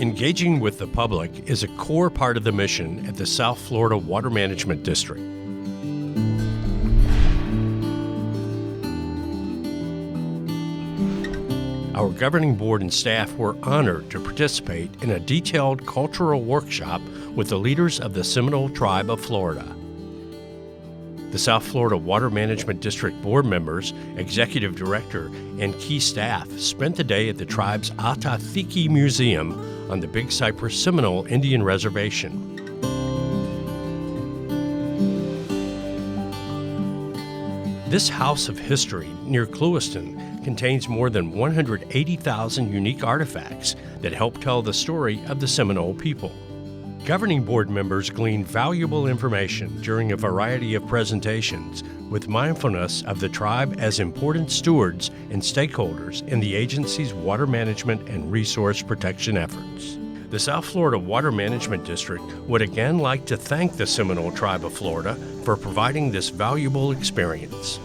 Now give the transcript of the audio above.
Engaging with the public is a core part of the mission at the South Florida Water Management District. Our governing board and staff were honored to participate in a detailed cultural workshop with the leaders of the Seminole Tribe of Florida. The South Florida Water Management District board members, executive director, and key staff spent the day at the tribe's Atathiki Museum on the Big Cypress Seminole Indian Reservation. This house of history near Clewiston contains more than 180,000 unique artifacts that help tell the story of the Seminole people. Governing board members gleaned valuable information during a variety of presentations with mindfulness of the tribe as important stewards and stakeholders in the agency's water management and resource protection efforts. The South Florida Water Management District would again like to thank the Seminole Tribe of Florida for providing this valuable experience.